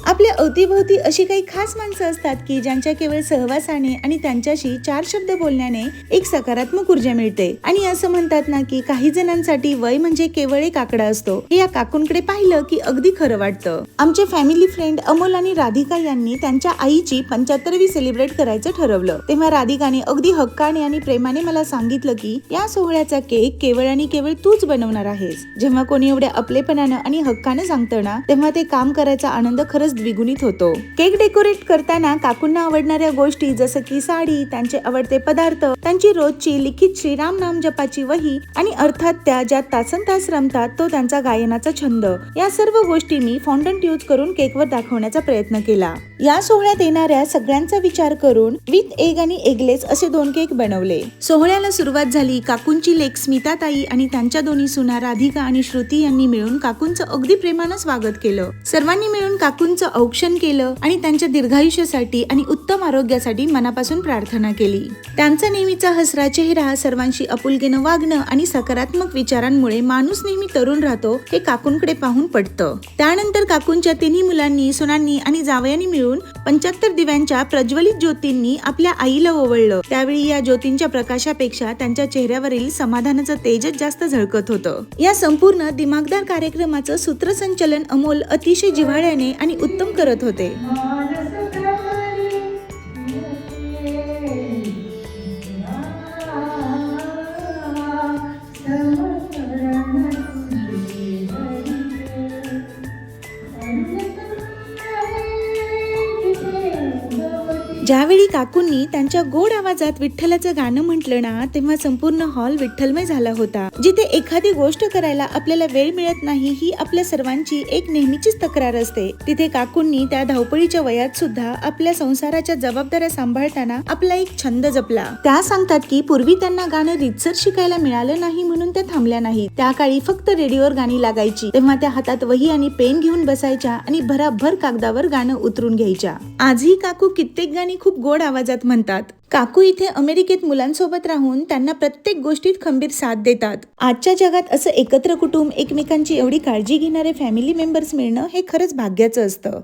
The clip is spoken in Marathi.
आपल्या अवतीभोवती अशी काही खास माणसं असतात की ज्यांच्या केवळ सहवासाने आणि त्यांच्याशी 4 शब्द बोलण्याने एक सकारात्मक ऊर्जा मिळते. आणि असं म्हणतात ना की काही जणांसाठी वय म्हणजे केवळ एक आकडा असतो. हे या काकूंकडे पाहिलं की अगदी खरं वाटतं. आमचे फॅमिली फ्रेंड अमोल आणि राधिका यांनी त्यांच्या आईची 75वी सेलिब्रेट करायचं ठरवलं. तेव्हा राधिकाने अगदी हक्काने आणि प्रेमाने मला सांगितलं की या सोहळ्याचा केक केवळ आणि केवळ तूच बनवणार आहेस. जेव्हा कोणी एवढ्या आपलेपणानं आणि हक्कानं सांगतं ना, तेव्हा ते काम करायचा आनंद खरंच द्विगुणित होतो. केक डेकोरेट करताना काकूंना आवडणाऱ्या गोष्टी जसं की साडी, त्यांचे आवडते पदार्थ, त्यांची रोजची लिखित श्रीराम नाम जपाची वही आणि अर्थात त्या ज्या तासनतास रमतात तो त्यांचा गायनाचा छंद, या सर्व गोष्टी मी फॉन्डंट यूज करून केकवर दाखवण्याचा प्रयत्न केला. या सोहळ्यात येणाऱ्या सगळ्यांचा विचार करून विथ एग आणि एगलेस असे 2 केक बनवले. सोहळ्याला सुरुवात झाली. काकूंची लेक स्मिता ताई आणि त्यांच्या दोन्ही सुना राधिका आणि श्रुती यांनी मिळून काकूंचं अगदी प्रेमानं स्वागत केलं. सर्वांनी मिळून काकूंचं औक्षण केलं आणि त्यांच्या दीर्घायुष्यासाठी आणि उत्तम आरोग्यासाठी मनापासून प्रार्थना केली. त्यांचा नेहमीचा हसरा चेहरा, सर्वांशी आपुलकीनं वागणं आणि सकारात्मक विचारांमुळे माणूस नेहमी तरुण राहतो हे काकूंकडे पाहून पटतं. त्यानंतर काकूंच्या तिन्ही मुलांनी, सुनांनी आणि जावयांनी मिळून 75 दिव्यांच्या प्रज्वलित ज्योतींनी आपल्या आईला ओवळलं. त्यावेळी या ज्योतींच्या प्रकाशापेक्षा त्यांच्या चेहऱ्यावरील समाधानाचं तेजच जास्त झळकत होतं. या संपूर्ण दिमागदार कार्यक्रमाचं सूत्रसंचलन अमोल अतिशय जिव्हाळ्याने आणि उत्तम करत होते. ज्यावेळी काकूंनी त्यांच्या गोड आवाजात विठ्ठलाचं गाणं म्हटलं ना, तेव्हा संपूर्ण हॉल विठ्ठलमय झाला होता. जिथे एखादी गोष्ट करायला आपल्याला वेळ मिळत नाही, ही आपल्या सर्वांची एक नेहमीचीच तक्रार असते, तिथे काकूंनी त्या धावपळीच्या वयात सुद्धा आपल्या संसाराच्या जबाबदाऱ्या सांभाळताना आपला एक छंद जपला. त्या सांगतात की पूर्वी त्यांना गाणं रीतसर शिकायला मिळालं नाही म्हणून त्या थांबल्या नाही. त्या काळी फक्त रेडिओवर गाणी लागायची, तेव्हा त्या हातात वही आणि पेन घेऊन बसायच्या आणि भराभर कागदावर गाणं उतरून घ्यायच्या. आजही काकू कित्येक गाणी खूप गोड आवाजात म्हणतात. काकू इथे अमेरिकेत मुलांसोबत राहून त्यांना प्रत्येक गोष्टीत खंबीर साथ देतात. आजच्या जगात असं एकत्र कुटुंब, एकमेकांची एवढी काळजी घेणारे फॅमिली मेंबर्स मिळणं हे खरंच भाग्याचं असतं.